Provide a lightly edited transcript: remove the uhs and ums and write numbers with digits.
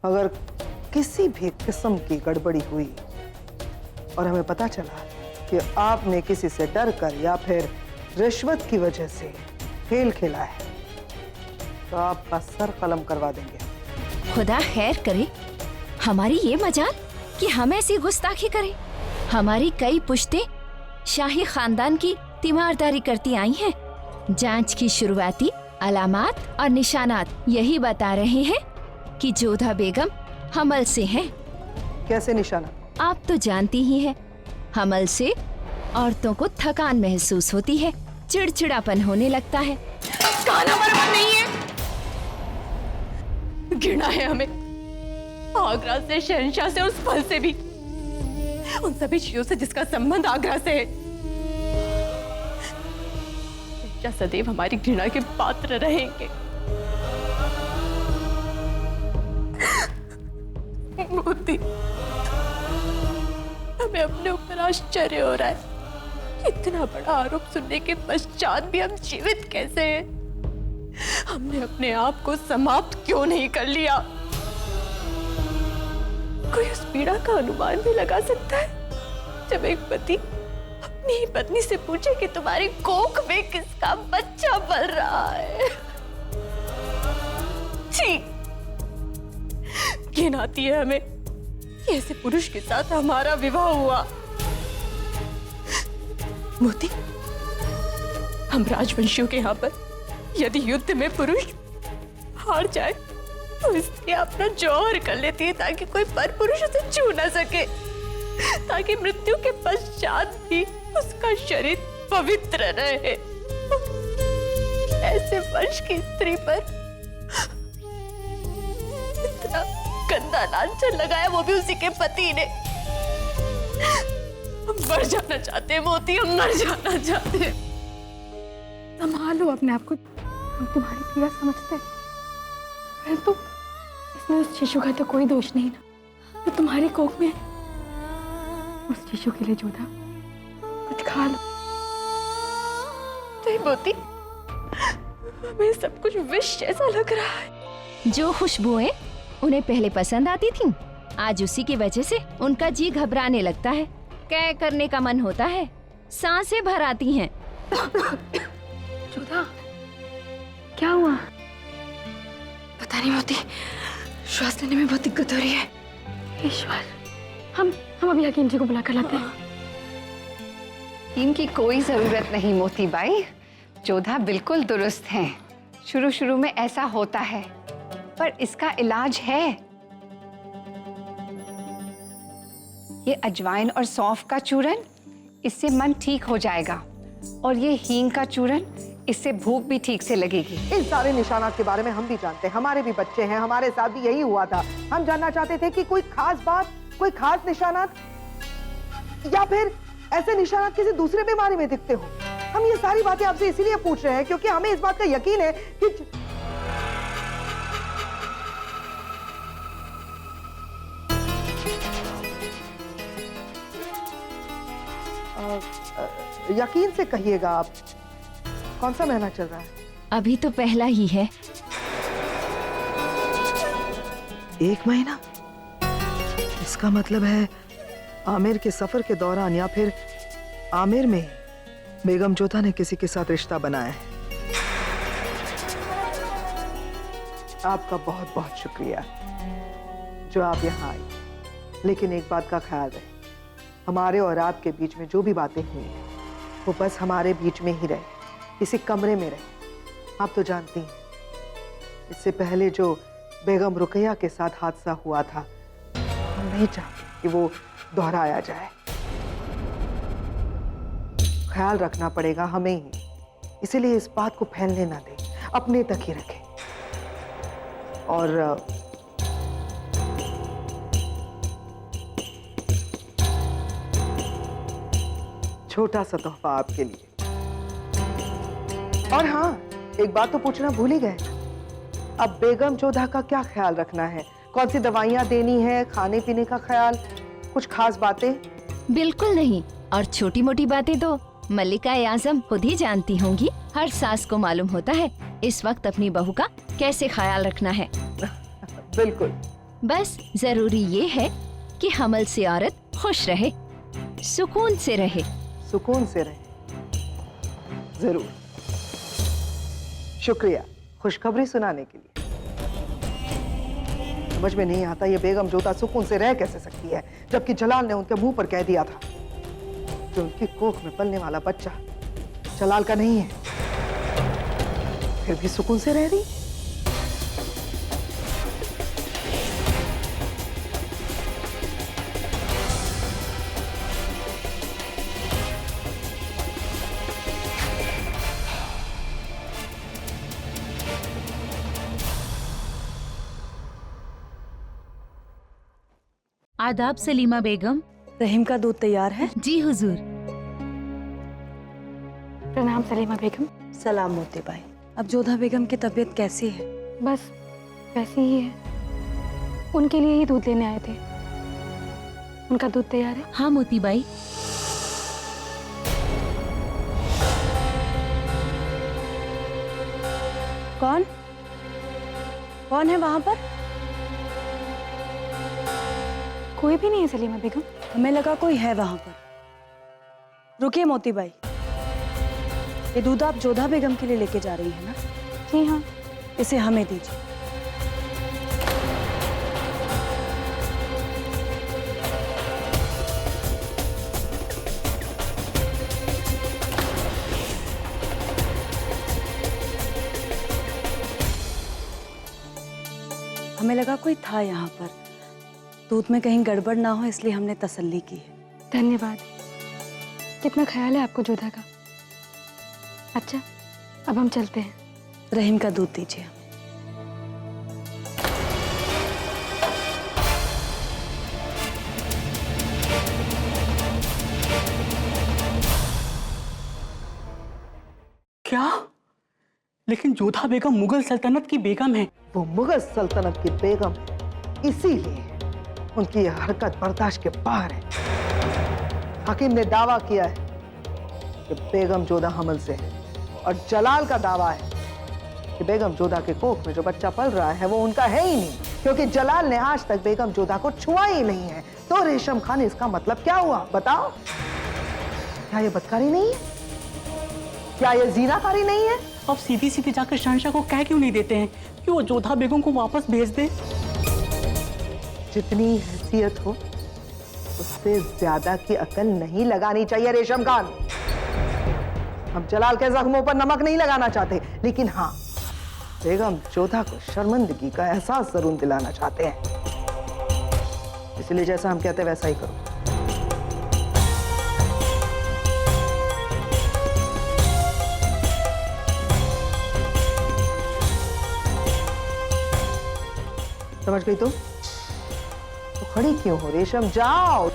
अगर किसी भी किस्म की गड़बड़ी हुई और हमें पता चला कि आपने किसी से डर कर या फिर रिश्वत की वजह से खेल खेला है तो आपका सर कलम करवा देंगे। खुदा खैर करे, हमारी ये मजाल कि हम ऐसी गुस्ताखी करें। हमारी कई पुश्तें शाही खानदान की तीमारदारी करती आई हैं। जांच की शुरुआती अलामात और निशानात यही बता रहे हैं कि जोधा बेगम हमल से हैं। कैसे निशाना? आप तो जानती ही हैं, हमल से औरतों को थकान महसूस होती है, चिड़चिड़ापन होने लगता है। खाना बर्बाद नहीं है, घृणा है हमें आगरा से, शहंशाह से, उस फल से भी, उन सभी चीजों से जिसका संबंध आगरा से है। शहंशाह सदैव हमारी घृणा के पात्र रहेंगे। मोती, हमें अपने ऊपर आश्चर्य हो रहा है। इतना बड़ा आरोप सुनने के पश्चात भी हम जीवित कैसे हैं? हमने अपने आप को समाप्त क्यों नहीं कर लिया? कोई उस पीड़ा का अनुमान भी लगा सकता है जब एक पति अपनी ही पत्नी से पूछे कि तुम्हारी कोख में किसका बच्चा पल रहा है? ठीक घिन आती है हमें कि ऐसे पुरुष के साथ हमारा विवाह हुआ। मोती, हम राजवंशियों के यहाँ पर यदि युद्ध में पुरुष हार जाए तो इसलिए अपना जौहर कर लेती है ताकि कोई पर पुरुष उसे छू न सके, ताकि मृत्यु के पश्चात भी उसका शरीर पवित्र रहे। ऐसे वंश की स्त्री पर इतना गंदा लांछन लगाया, वो भी उसी के पति ने। हम मर जाना चाहते हैं मोती, हम मर जाना चाहते हैं। संभालो अपने आप को, हम तुम्हारी पीड़ा समझते हैं, परंतु इसमें उस शिशु का तो कोई दोष नहीं ना, तो तुम्हारी कोख में उस शिशु के लिए जोधा कुछ खा लो। नहीं मोती, हमें सब कुछ विष जैसा लग रहा है। जो खुशबुएं उन्हें पहले पसंद आती थीं, आज उसी की वजह से उनका जी घबराने लगता है, कै करने का मन होता है, सांसें भर आती हैं। जोधा, क्या हुआ? पता नहीं मोती, श्वास लेने में बहुत दिक्कत हो रही है। ईश्वर, हम अभी हकीम जी को बुला कर लाते हैं। हकीम की कोई जरूरत नहीं मोती बाई, जोधा बिल्कुल दुरुस्त हैं। शुरू में ऐसा होता है पर इसका इलाज है। ये अजवाइन और सौंफ का चूरन, इससे मन ठीक हो जाएगा, और ये हींग का चूरन, इससे भूख भी ठीक से लगेगी। इन सारे निशानात के बारे में हम भी जानते हैं, हमारे भी बच्चे हैं, हमारे साथ भी यही हुआ था। हम जानना चाहते थे कि कोई खास बात, कोई खास निशानात, या फिर ऐसे निशानात किसी दूसरे बीमारी में दिखते हो। हम ये सारी बातें आपसे इसीलिए पूछ रहे हैं क्योंकि हमें इस बात का यकीन है कि यकीन से कहिएगा, आप कौन सा महीना चल रहा है? अभी तो पहला ही है। 1 महीना? इसका मतलब है आमिर के सफर के दौरान या फिर आमिर में बेगम जोधा ने किसी के साथ रिश्ता बनाया है। आपका बहुत बहुत शुक्रिया जो आप यहाँ आई, लेकिन एक बात का ख्याल रहे, हमारे और आपके बीच में जो भी बातें हुई हैं वो बस हमारे बीच में ही रहे, किसी कमरे में रहे। आप तो जानती हैं, इससे पहले जो बेगम रुकैया के साथ हादसा हुआ था, हम नहीं चाहते कि वो दोहराया जाए। ख्याल रखना पड़ेगा हमें ही, इसीलिए इस बात को फैलने ना दें, अपने तक ही रखें। और छोटा सा तोहफा आपके लिए। और हाँ, एक बात तो पूछना भूल ही गए, अब बेगम जोधा का क्या ख्याल रखना है? कौन सी दवाइयाँ देनी है, खाने पीने का ख्याल, कुछ खास बातें? बिल्कुल नहीं, और छोटी मोटी बातें तो मल्लिका आजम खुद ही जानती होंगी। हर सास को मालूम होता है इस वक्त अपनी बहू का कैसे ख्याल रखना है। बिल्कुल, बस जरूरी ये है कि हमल से औरत खुश रहे, सुकून से रहे। सुकून से रहे, जरूर। शुक्रिया खुशखबरी सुनाने के लिए। समझ में नहीं आता ये बेगम जोधा सुकून से रह कैसे सकती है, जबकि जलाल ने उनके मुंह पर कह दिया था कि उनकी कोख में पलने वाला बच्चा जलाल का नहीं है, फिर भी सुकून से रह रही। आदाब सलीमा बेगम। रहीम का दूध तैयार है? जी हुजूर। प्रणाम सलीमा बेगम। सलाम मोती बाई। अब जोधा बेगम की तबीयत कैसी है? बस वैसे ही है, उनके लिए ही दूध लेने आए थे। उनका दूध तैयार है? हाँ मोती बाई। कौन कौन है वहां पर? कोई भी नहीं है सलीमा बेगम। हमें लगा कोई है वहां पर। रुकिए मोती बाई, ये दूध आप जोधा बेगम के लिए लेके जा रही है ना? जी हाँ। इसे हमें दीजिए। हमें लगा कोई था यहाँ पर, दूध में कहीं गड़बड़ ना हो इसलिए हमने तसल्ली की है। धन्यवाद। कितना ख्याल है आपको जोधा का। अच्छा, अब हम चलते हैं। रहीम का दूध दीजिए। क्या? लेकिन जोधा बेगम मुगल सल्तनत की बेगम है। वो मुगल सल्तनत की बेगम, इसीलिए उनकी यह हरकत बर्दाश्त के बाहर है। हकीम ने दावा किया है कि बेगम जोधा हमल से है, और जलाल का दावा है कि बेगम जोधा के कोख में जो बच्चा पल रहा है वो उनका है ही नहीं, क्योंकि जलाल ने आज तक बेगम जोधा को छुआ ही नहीं है। तो रेशम खान, इसका मतलब क्या हुआ बताओ? क्या ये बदकारी नहीं है? क्या ये जीनाकारी नहीं है? अब सीधी सीधी जाकर शहंशाह को कह क्यों नहीं देते हैं कि वो जोधा बेगम को वापस भेज दे? जितनी हैसियत हो उससे ज्यादा की अकल नहीं लगानी चाहिए रेशम खान। हम जलाल के जख्मों पर नमक नहीं लगाना चाहते, लेकिन हाँ, बेगम जोधा को शर्मिंदगी का एहसास जरूर दिलाना चाहते हैं। इसलिए जैसा हम कहते हैं वैसा ही करो। समझ गई तुम? तो खड़ी क्यों हो रेशम? जाओ।